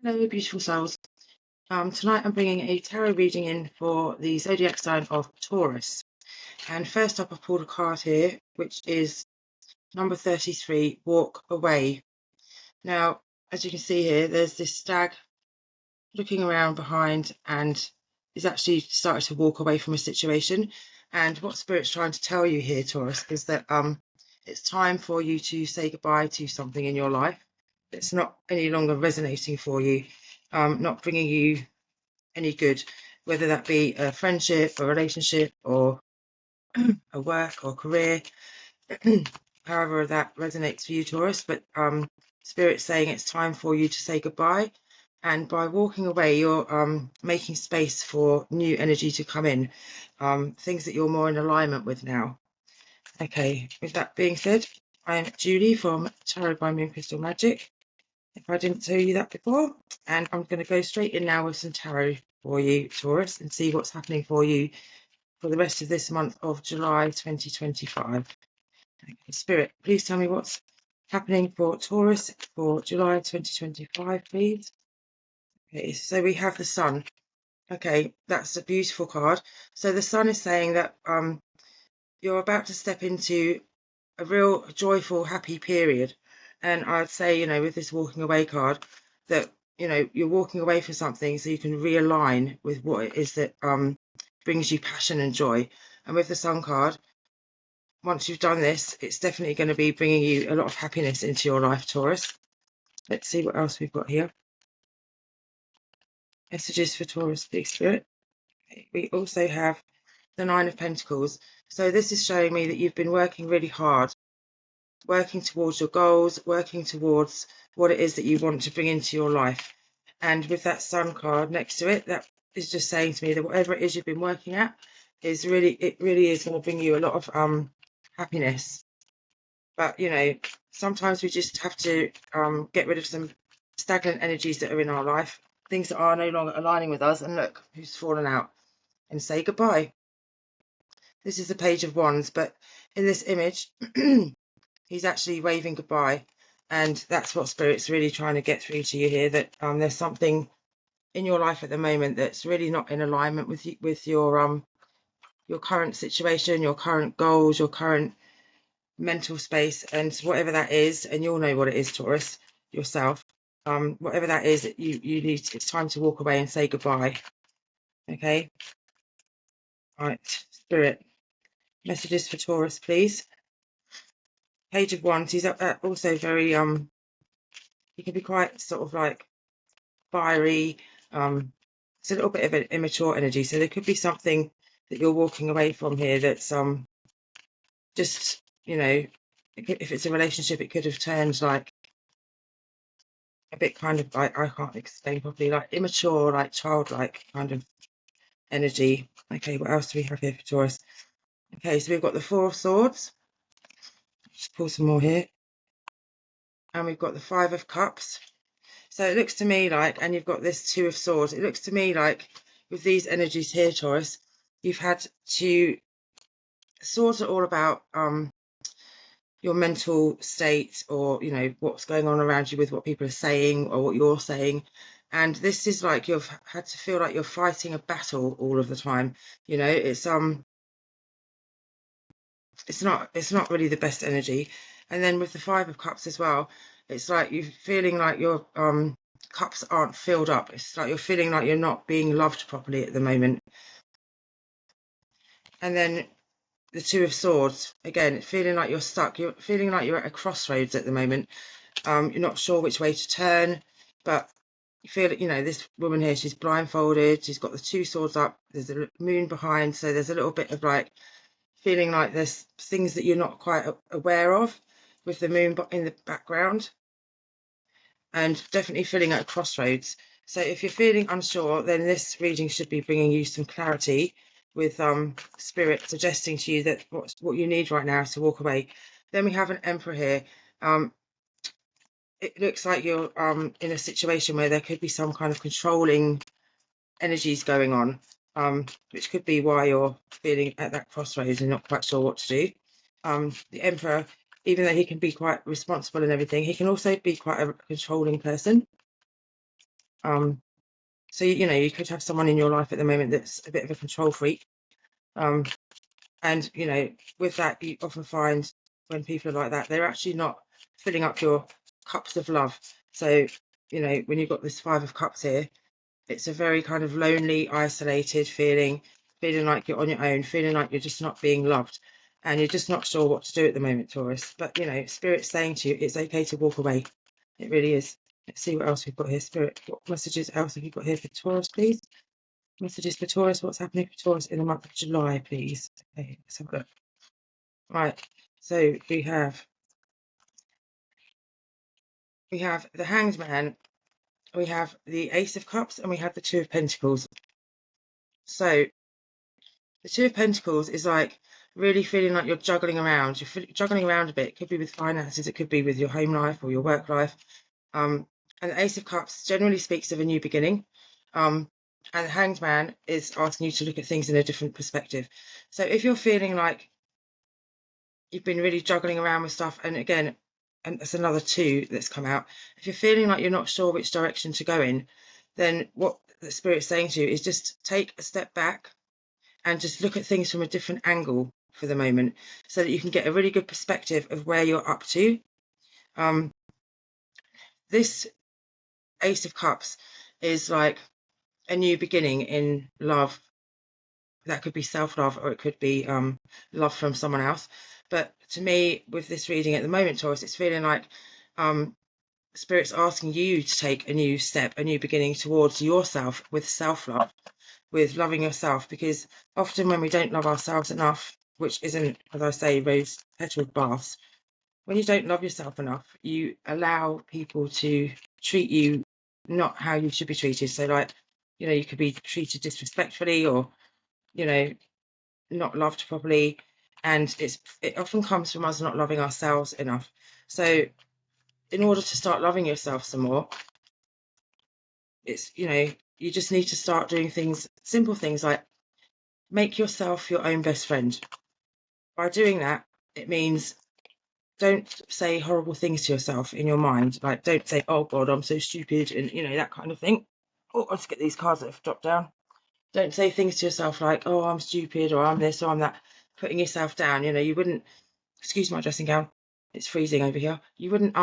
Hello, beautiful souls. Tonight I'm bringing a tarot reading in for the zodiac sign of Taurus. And first up, I've pulled a card here, which is number 33, Walk Away. Now, as you can see here, there's this stag looking around behind and is actually started to walk away from a situation. And what Spirit's trying to tell you here, Taurus, is that it's time for you to say goodbye to something in your life. It's not any longer resonating for you, not bringing you any good, whether that be a friendship, a relationship, or a work or career, however that resonates for you, Taurus. But Spirit's saying it's time for you to say goodbye. And by walking away, you're making space for new energy to come in, things that you're more in alignment with now. Okay, with that being said, I'm Julie from Tarot by Moon Crystal Magic, if I didn't tell you that before. And I'm going to go straight in now with some tarot for you, Taurus, and see what's happening for you for the rest of this month of July 2025. Okay, Spirit, please tell me what's happening for Taurus for July 2025, please. Okay, so we have the Sun. Okay, that's a beautiful card. So the Sun is saying that you're about to step into a real joyful, happy period. And I'd say, with this walking away card, that, you're walking away from something so you can realign with what it is that brings you passion and joy. And with the Sun card, once you've done this, it's definitely going to be bringing you a lot of happiness into your life, Taurus. Let's see what else we've got here. Messages for Taurus, please, Spirit. Okay, we also have the Nine of Pentacles. So this is showing me that you've been working really hard, working towards your goals, working towards what it is that you want to bring into your life. And with that Sun card next to it, that is just saying to me that whatever it is you've been working at is really is going to bring you a lot of happiness. But sometimes we just have to get rid of some stagnant energies that are in our life, things that are no longer aligning with us, and look who's fallen out, and say goodbye. This is the Page of Wands, but in this image he's actually waving goodbye, and that's what Spirit's really trying to get through to you here, that there's something in your life at the moment that's really not in alignment with your current situation, your current goals, your current mental space, and whatever that is, and you'll know what it is, Taurus, yourself. Whatever that is, that you need, it's time to walk away and say goodbye. Okay. All right, Spirit, messages for Taurus, please. Page of Wands. He's also very he can be quite sort of like fiery. It's a little bit of an immature energy, so there could be something that you're walking away from here that's just, if it's a relationship, it could have turned like a bit kind of like, I can't explain properly, like immature, like childlike kind of energy. Okay, what else do we have here for Taurus? Okay, so we've got the Four of Swords. Just pull some more here. And we've got the Five of Cups. So it looks to me like, and you've got this Two of Swords, it looks to me like with these energies here, Taurus, you've had to, swords are all about your mental state, or what's going on around you with what people are saying or what you're saying. And this is like you've had to feel like you're fighting a battle all of the time. It's not really the best energy. And then with the Five of Cups as well, it's like you're feeling like your cups aren't filled up. It's like you're feeling like you're not being loved properly at the moment. And then the Two of Swords, again, feeling like you're stuck. You're feeling like you're at a crossroads at the moment. You're not sure which way to turn, but you feel that, this woman here, she's blindfolded. She's got the two swords up. There's a moon behind. So there's a little bit of like feeling like there's things that you're not quite aware of with the moon in the background, and definitely feeling at a crossroads. So if you're feeling unsure, then this reading should be bringing you some clarity, with Spirit suggesting to you that what you need right now is to walk away. Then we have an Emperor here. It looks like you're in a situation where there could be some kind of controlling energies going on, which could be why you're feeling at that crossroads and not quite sure what to do. The Emperor, even though he can be quite responsible and everything, he can also be quite a controlling person. So, you know, you could have someone in your life at the moment that's a bit of a control freak. And, you know, with that, you often find when people are like that, they're actually not filling up your cups of love. So, you know, when you've got this 5 of Cups here, it's a very kind of lonely, isolated feeling like you're on your own, feeling like you're just not being loved. And you're just not sure what to do at the moment, Taurus. But, you know, Spirit's saying to you, it's okay to walk away. It really is. Let's see what else we've got here. Spirit, what messages else have you got here for Taurus, please? Messages for Taurus. What's happening for Taurus in the month of July, please? Okay, let's have a look. Right. So we have the Hanged Man, we have the Ace of Cups, and we have the Two of Pentacles. So the Two of Pentacles is like really feeling like you're juggling around. You're juggling around a bit. It could be with finances. It could be with your home life or your work life. And the Ace of Cups generally speaks of a new beginning. And the Hanged Man is asking you to look at things in a different perspective. So if you're feeling like you've been really juggling around with stuff, and again, and that's another 2 that's come out. If you're feeling like you're not sure which direction to go in, then what the Spirit's saying to you is just take a step back and just look at things from a different angle for the moment, so that you can get a really good perspective of where you're up to. This Ace of Cups is like a new beginning in love. That could be self-love, or it could be love from someone else. But to me, with this reading at the moment, Taurus, it's feeling like Spirit's asking you to take a new step, a new beginning towards yourself with self-love, with loving yourself. Because often when we don't love ourselves enough, which isn't, as I say, rose-petalled baths, when you don't love yourself enough, you allow people to treat you not how you should be treated. So, like, you know, you could be treated disrespectfully, or, you know, not loved properly, and it often comes from us not loving ourselves enough. So in order to start loving yourself some more, it's, you know, you just need to start doing things, simple things like make yourself your own best friend. By doing that, it means don't say horrible things to yourself in your mind. Like, don't say, oh God, I'm so stupid, and, you know, that kind of thing. Oh, I'll just get these cards that have dropped down. Don't say things to yourself like, oh, I'm stupid, or I'm this, or I'm that, putting yourself down. You know, you wouldn't, excuse my dressing gown, it's freezing over here. You wouldn't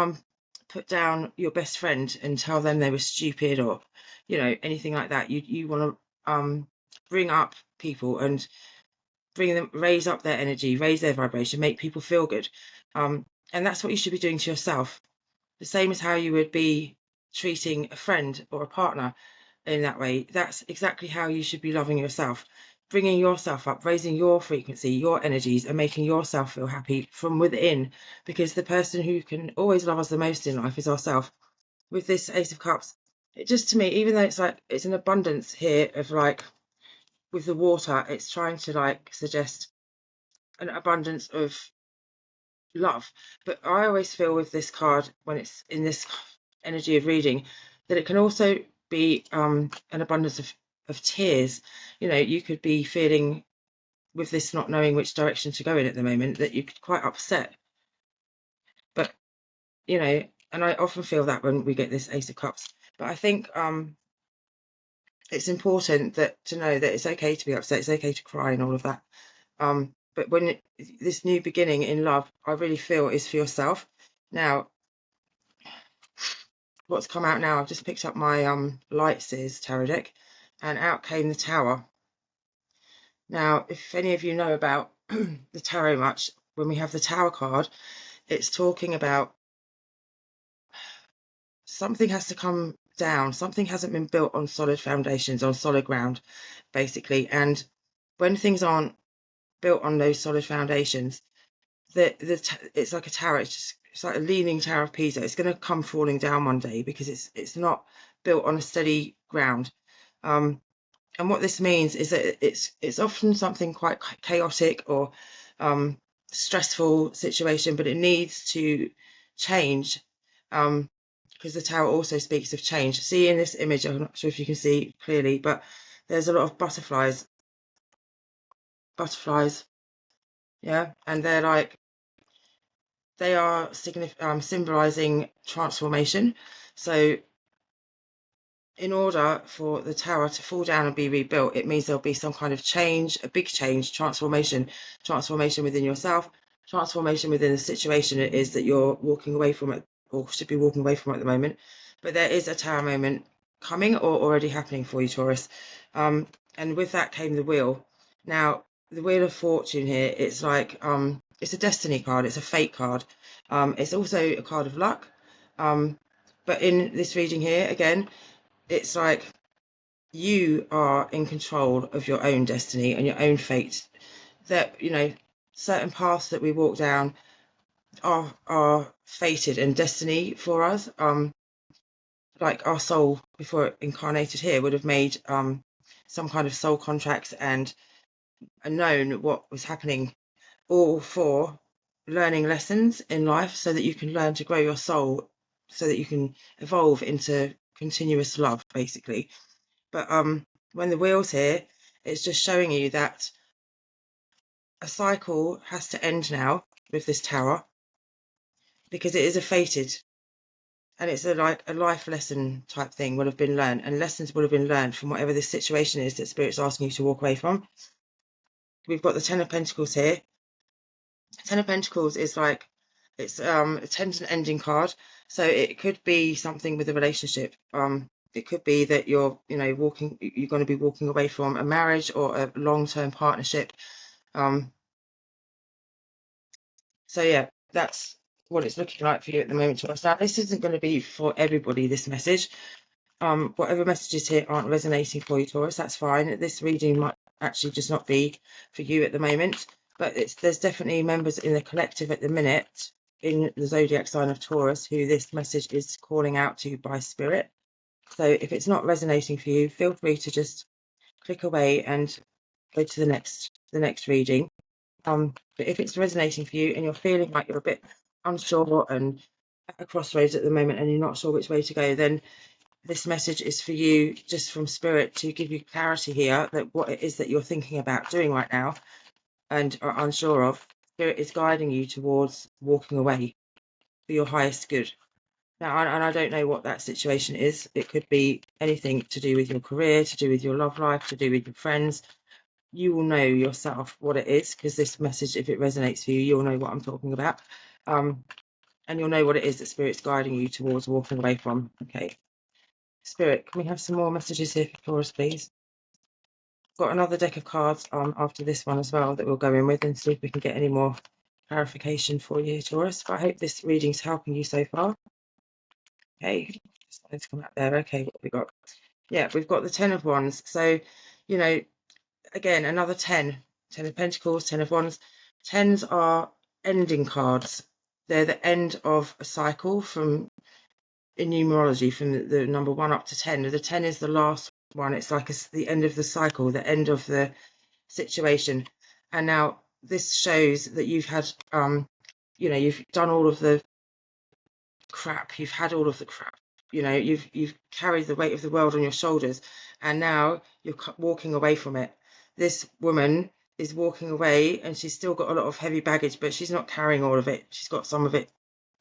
put down your best friend and tell them they were stupid, or, you know, anything like that. You want to bring up people and bring them, raise up their energy, raise their vibration, make people feel good. And that's what you should be doing to yourself. The same as how you would be treating a friend or a partner in that way. That's exactly how you should be loving yourself, bringing yourself up, raising your frequency, your energies, and making yourself feel happy from within, because the person who can always love us the most in life is ourselves. With this Ace of Cups, it just, to me, even though it's like it's an abundance here of, like, with the water, it's trying to like suggest an abundance of love. But I always feel with this card, when it's in this energy of reading, that it can also be an abundance of tears. You know, you could be feeling, with this not knowing which direction to go in at the moment, that you're quite upset. But, you know, and I often feel that when we get this Ace of Cups. But I think it's important that to know that it's okay to be upset, it's okay to cry and all of that. But when this new beginning in love, I really feel, is for yourself. Now, what's come out now, I've just picked up my Light Seers tarot deck, and out came the Tower. Now, if any of you know about the tarot much, when we have the Tower card, it's talking about something has to come down, something hasn't been built on solid foundations, on solid ground, basically. And when things aren't built on those solid foundations, it's like a tower. It's like a leaning Tower of Pisa. It's going to come falling down one day, because it's not built on a steady ground. And what this means is that it's often something quite chaotic or stressful situation, but it needs to change, because the Tower also speaks of change. See, in this image, I'm not sure if you can see clearly, but there's a lot of butterflies, yeah, and they're like, they are symbolizing transformation. So in order for the tower to fall down and be rebuilt, it means there'll be some kind of change, a big change, transformation within yourself, transformation within the situation it is that you're walking away from it, or should be walking away from at the moment. But there is a tower moment coming or already happening for you, Taurus. And with that came the wheel. Now, the Wheel of Fortune here, it's like, it's a destiny card, it's a fate card. It's also a card of luck. But in this reading here, again, it's like you are in control of your own destiny and your own fate. That, certain paths that we walk down are fated and destiny for us. Like our soul before it incarnated here would have made some kind of soul contracts and known what was happening, all for learning lessons in life so that you can learn to grow your soul, so that you can evolve into continuous love, basically. But when the wheel's here, it's just showing you that a cycle has to end now with this tower, because it is a fated, and it's like a life lesson type thing will have been learned, and lessons will have been learned from whatever this situation is that Spirit's asking you to walk away from. We've got the Ten of Pentacles here. Ten of Pentacles is like, it's a tangent ending card, so it could be something with a relationship. It could be that you're going to be walking away from a marriage or a long-term partnership. So yeah, that's what it's looking like for you at the moment. Now, this isn't going to be for everybody, this message. Whatever messages here aren't resonating for you, Taurus, that's fine. This reading might actually just not be for you at the moment, but there's definitely members in the collective at the minute in the zodiac sign of Taurus who this message is calling out to by Spirit. So if it's not resonating for you, feel free to just click away and go to the next reading. But if it's resonating for you and you're feeling like you're a bit unsure and at a crossroads at the moment and you're not sure which way to go, then this message is for you, just from Spirit, to give you clarity here that what it is that you're thinking about doing right now and are unsure of. Spirit is guiding you towards walking away for your highest good. Now, and I don't know what that situation is. It could be anything to do with your career, to do with your love life, to do with your friends. You will know yourself what it is, because this message, if it resonates for you, you'll know what I'm talking about. And you'll know what it is that Spirit's guiding you towards walking away from. Okay. Spirit, can we have some more messages here for Taurus, please? Got another deck of cards after this one as well that we'll go in with and see if we can get any more clarification for you, Taurus. But I hope this reading's helping you so far. Okay, let's come out there. Okay, what have we got? Yeah, we've got the Ten of Wands. So, again, another 10 of Pentacles, 10 of Wands. Tens are ending cards. They're the end of a cycle in numerology, from the number 1 up to 10. The 10 is the last one. It's like the end of the cycle, the end of the situation. And now this shows that you've had, you've done all of the crap. You've had all of the crap. You've carried the weight of the world on your shoulders, and now you're walking away from it. This woman is walking away, and she's still got a lot of heavy baggage, but she's not carrying all of it. She's got some of it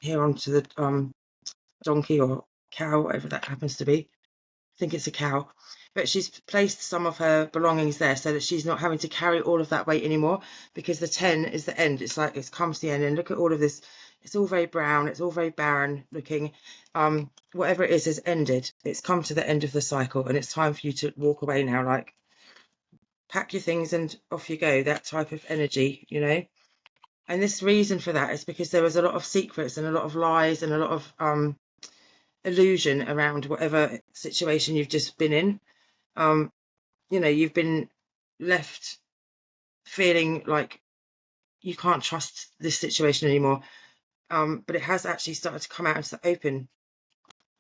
here onto the donkey or cow, whatever that happens to be. I think it's a cow. But she's placed some of her belongings there so that she's not having to carry all of that weight anymore, because the 10 is the end. It's like it's come to the end, and look at all of this. It's all very brown. It's all very barren looking. Whatever it is has ended. It's come to the end of the cycle, and it's time for you to walk away now. Like, pack your things and off you go. That type of energy, And this reason for that is because there was a lot of secrets and a lot of lies and a lot of illusion around whatever situation you've just been in. You've been left feeling like you can't trust this situation anymore. But it has actually started to come out into the open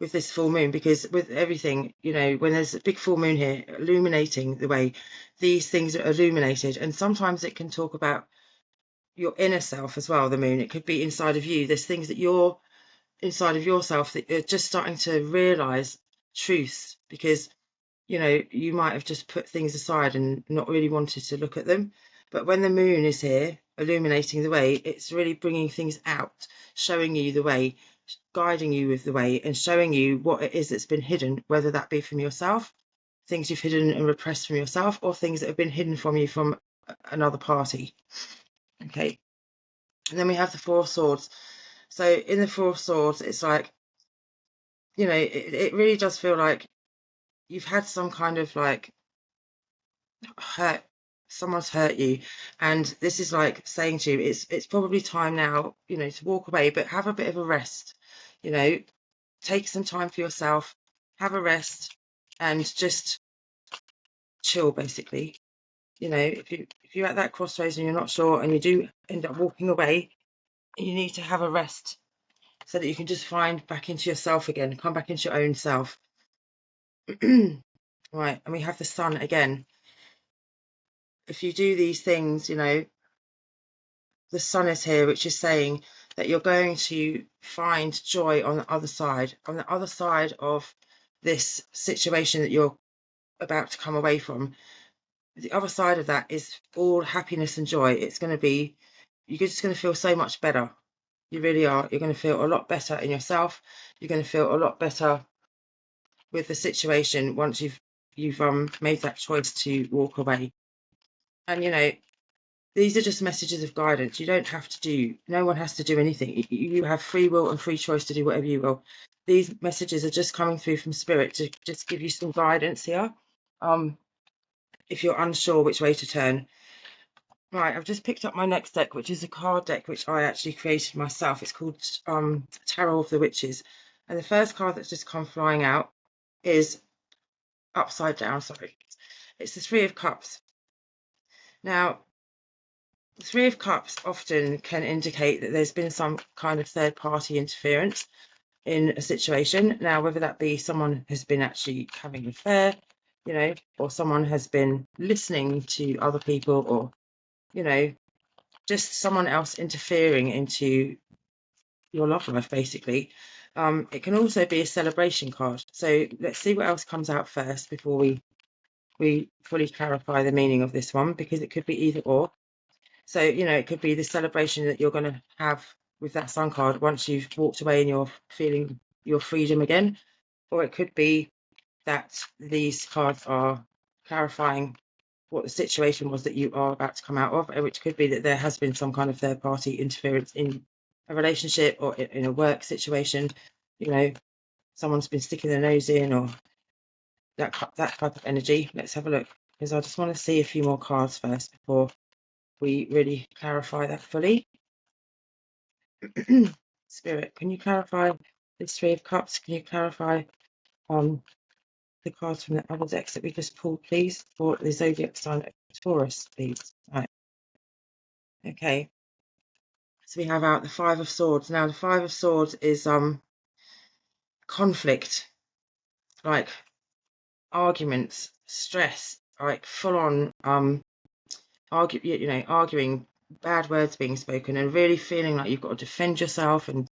with this full moon, because with everything, when there's a big full moon here illuminating the way, these things are illuminated. And sometimes it can talk about your inner self as well, the moon. It could be inside of you. There's things that you're inside of yourself that you're just starting to realize truths, because you might have just put things aside and not really wanted to look at them. But when the moon is here illuminating the way, it's really bringing things out, showing you the way, guiding you with the way and showing you what it is that's been hidden, whether that be from yourself, things you've hidden and repressed from yourself, or things that have been hidden from you from another party. Okay, and then we have the Four of Swords. So in the Four of Swords, it's like, you know, it really does feel like you've had some kind of like hurt, someone's hurt you, and this is like saying to you, it's probably time now, you know, to walk away, but have a bit of a rest, you know, take some time for yourself, have a rest, and just chill, basically. You know, if you're at that crossroads and you're not sure and you do end up walking away, you need to have a rest so that you can just find back into yourself again, come back into your own self. Right, and we have the Sun again. If you do these things, you know, the Sun is here, which is saying that you're going to find joy on the other side of this situation that you're about to come away from. The other side of that is all happiness and joy. It's going to be, you're just going to feel so much better. You really are. You're going to feel a lot better in yourself. You're going to feel a lot better with the situation once you've made that choice to walk away. And you know, these are just messages of guidance. You don't have to do, no one has to do anything. You have free will and free choice to do whatever you will. These messages are just coming through from Spirit to just give you some guidance here. If you're unsure which way to turn. Right, I've just picked up my next deck, which is a card deck which I actually created myself. It's called Tarot of the Witches. And the first card that's just come flying out is upside down, sorry. It's the Three of Cups. Now, the Three of Cups often can indicate that there's been some kind of third party interference in a situation. Now, whether that be someone has been actually having an affair, you know, or someone has been listening to other people, or, you know, just someone else interfering into your love life, basically. It can also be a celebration card. So let's see what else comes out first before we fully clarify the meaning of this one, because it could be either or. So, you know, it could be the celebration that you're going to have with that Sun card once you've walked away and you're feeling your freedom again. Or it could be that these cards are clarifying what the situation was that you are about to come out of, which could be that there has been some kind of third party interference in a relationship or in a work situation. You know, someone's been sticking their nose in, or that type of energy. Let's have a look, because I just want to see a few more cards first before we really clarify that fully. Spirit, can you clarify this Three of Cups? Can you clarify the cards from the other decks that we just pulled, please, for the zodiac sign of Taurus, please? Right. Okay. So we have out the Five of Swords. Now the Five of Swords is conflict, like arguments, stress, like full on arguing, bad words being spoken, and really feeling like you've got to defend yourself, and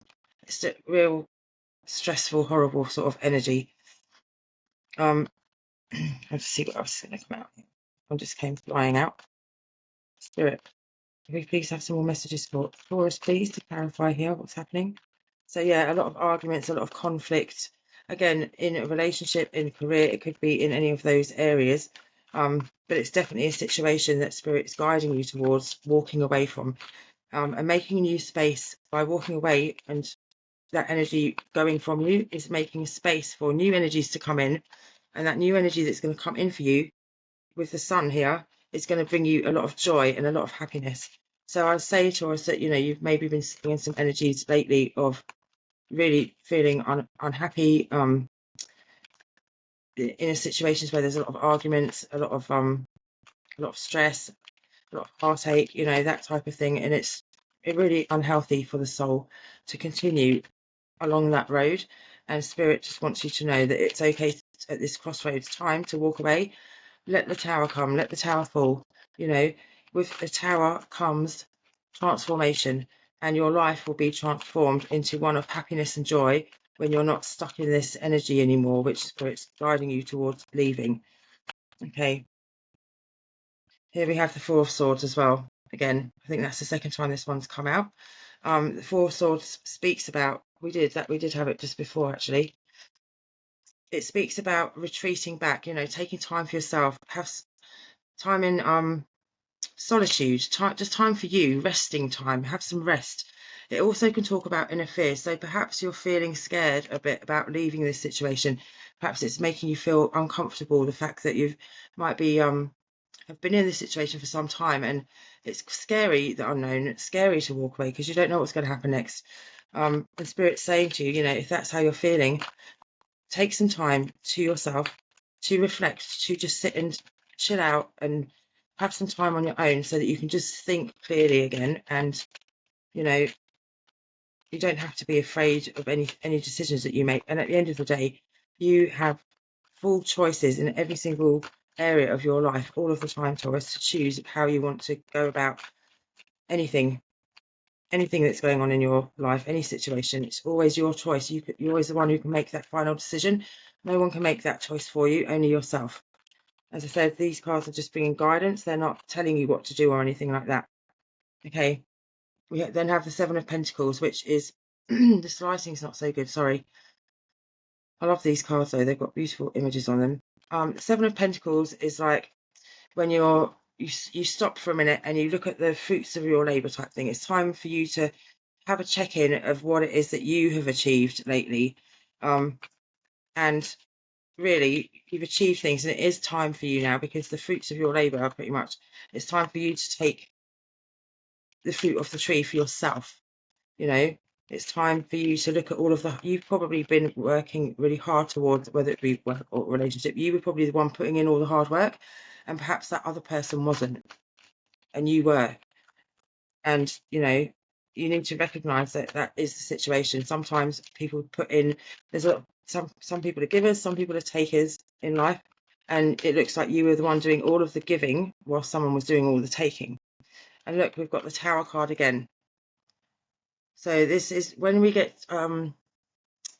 it's a real stressful, horrible sort of energy. I'll just see what else is going to come out. One just came flying out. Spirit, can we please have some more messages for Taurus, please, to clarify here what's happening? So yeah, a lot of arguments, a lot of conflict. Again, in a relationship, in a career, it could be in any of those areas. But it's definitely a situation that Spirit is guiding you towards walking away from, and making a new space by walking away, and that energy going from you is making a space for new energies to come in, and that new energy that's going to come in for you with the Sun here is going to bring you a lot of joy and a lot of happiness. So I'd say, Taurus, that, you know, you've maybe been seeing some energies lately of really feeling unhappy, in situations where there's a lot of arguments, a lot of stress, a lot of heartache, you know, that type of thing, and it's really unhealthy for the soul to continue along that road. And Spirit just wants you to know that it's okay at this crossroads time to walk away. Let the Tower come, let the Tower fall. You know, with the Tower comes transformation, and your life will be transformed into one of happiness and joy when you're not stuck in this energy anymore, which it's guiding you towards leaving. Okay, here we have the Four of Swords as well. Again, I think that's the second time this one's come out. The Four of Swords speaks about we did have it just before, actually. It speaks about retreating back, taking time for yourself, have time in solitude, just time for you, resting time, have some rest. It also can talk about inner fear. So perhaps you're feeling scared a bit about leaving this situation. Perhaps it's making you feel uncomfortable, the fact that you might be have been in this situation for some time, and it's scary, the unknown. It's scary to walk away because you don't know what's going to happen next. And Spirit's saying to you, if that's how you're feeling, take some time to yourself to reflect, to just sit and chill out and have some time on your own so that you can just think clearly again. And you don't have to be afraid of any decisions that you make. And at the end of the day, you have full choices in every single area of your life all of the time, Taurus, to choose how you want to go about anything that's going on in your life, any situation. It's always your choice. You're always the one who can make that final decision. No one can make that choice for you, only yourself. As I said, these cards are just bringing guidance. They're not telling you what to do or anything like that. Okay. We then have the Seven of Pentacles, which is the slicing's not so good. Sorry. I love these cards though. They've got beautiful images on them. Seven of Pentacles is like when you stop for a minute and you look at the fruits of your labour type thing. It's time for you to have a check-in of what it is that you have achieved lately. And really, you've achieved things, and it is time for you now, because the fruits of your labour are pretty much, it's time for you to take the fruit off the tree for yourself. It's time for you to look at all of you've probably been working really hard towards, whether it be work or relationship, you were probably the one putting in all the hard work, and perhaps that other person wasn't, and you were. And you need to recognize that is the situation. Sometimes people put in, there's some people are givers, some people are takers in life, and it looks like you were the one doing all of the giving while someone was doing all the taking. And look, we've got the Tower card again. So this is when we get the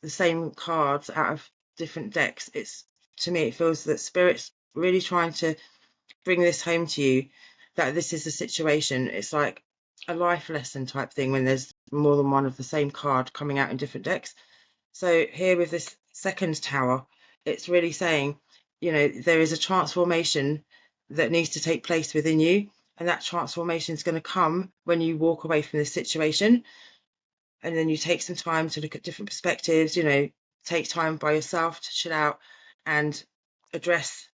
same cards out of different decks, to me it feels that Spirit's really trying to bring this home to you, that this is the situation. It's like a life lesson type thing when there's more than one of the same card coming out in different decks. So here with this second Tower, it's really saying, there is a transformation that needs to take place within you, and that transformation is going to come when you walk away from this situation, and then you take some time to look at different perspectives, take time by yourself to chill out and address,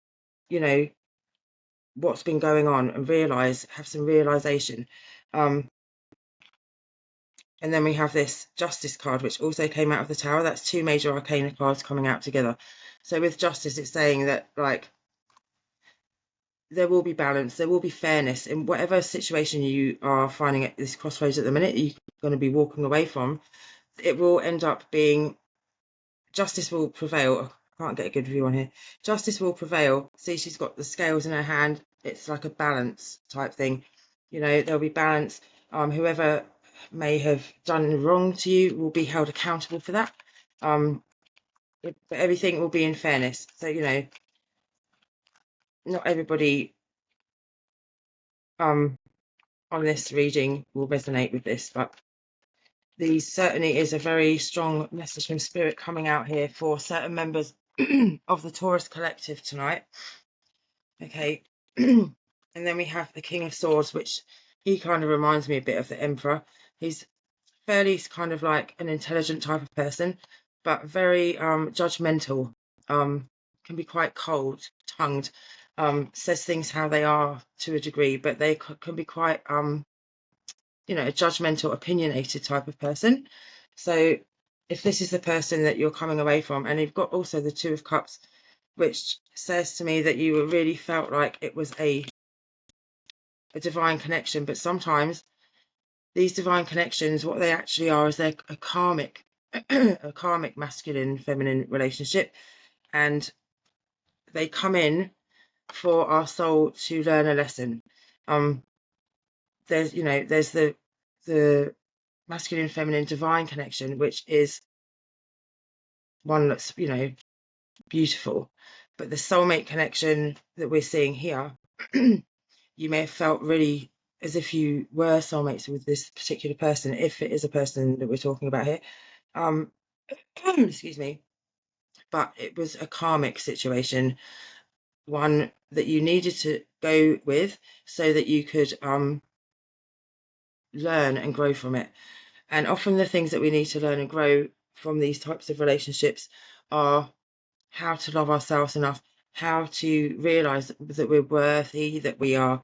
what's been going on, and have some realization. And then we have this Justice card, which also came out of the Tower. That's two major arcana cards coming out together. So with Justice, it's saying that, like, there will be balance, there will be fairness in whatever situation you are finding at this crossroads at the minute, you're going to be walking away from. It will end up being, justice will prevail. I can't get a good view on here. Justice will prevail. See, she's got the scales in her hand. It's like a balance type thing. There'll be balance. Whoever may have done wrong to you will be held accountable for that. But everything will be in fairness. So, not everybody on this reading will resonate with this, but these certainly is a very strong message from Spirit coming out here for certain members of the Taurus collective tonight. Okay. And then we have the King of Swords, which he kind of reminds me a bit of the Emperor. He's fairly kind of like an intelligent type of person, but very judgmental, can be quite cold-tongued, says things how they are to a degree, but they can be quite, a judgmental, opinionated type of person. So if this is the person that you're coming away from, and you've got also the Two of Cups, which says to me that you really felt like it was a divine connection, but sometimes these divine connections, what they actually are is they're a karmic masculine feminine relationship, and they come in for our soul to learn a lesson. There's the masculine feminine divine connection, which is one that's beautiful, but the soulmate connection that we're seeing here, you may have felt really as if you were soulmates with this particular person, if it is a person that we're talking about here. Excuse me, but it was a karmic situation, one that you needed to go with so that you could learn and grow from it. And often the things that we need to learn and grow from these types of relationships are how to love ourselves enough, how to realize that we're worthy, that we are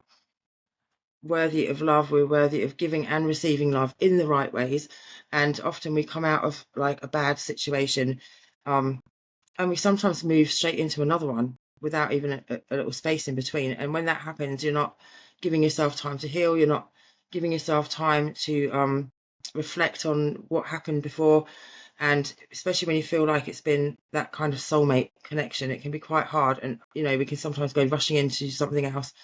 worthy of love, we're worthy of giving and receiving love in the right ways. And often we come out of like a bad situation, and we sometimes move straight into another one without even a little space in between. And when that happens, you're not giving yourself time to heal, you're not giving yourself time to reflect on what happened before. And especially when you feel like it's been that kind of soulmate connection, it can be quite hard. And, you know, we can sometimes go rushing into something else,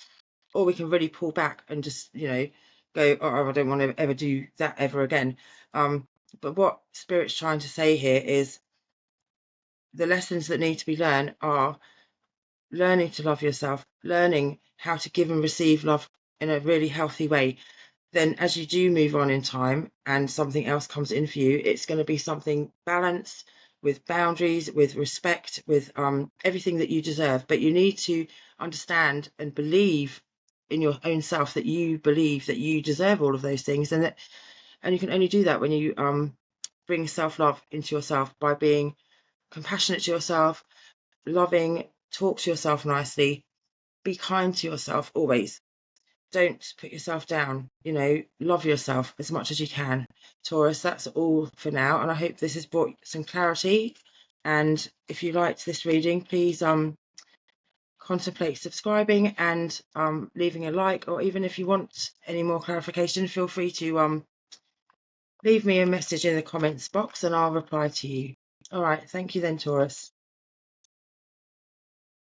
or we can really pull back and just, you know, go, oh, I don't want to ever do that ever again. But what Spirit's trying to say here is the lessons that need to be learned are learning to love yourself, learning how to give and receive love in a really healthy way. Then as you do move on in time and something else comes in for you, it's going to be something balanced, with boundaries, with respect, with everything that you deserve. But you need to understand and believe in your own self that you believe that you deserve all of those things, and you can only do that when you bring self-love into yourself by being compassionate to yourself, loving, talk to yourself nicely, be kind to yourself always. Don't put yourself down, you know, love yourself as much as you can. Taurus, that's all for now, and I hope this has brought some clarity. And if you liked this reading, please contemplate subscribing and leaving a like, or even if you want any more clarification, feel free to leave me a message in the comments box and I'll reply to you. All right, thank you then, Taurus.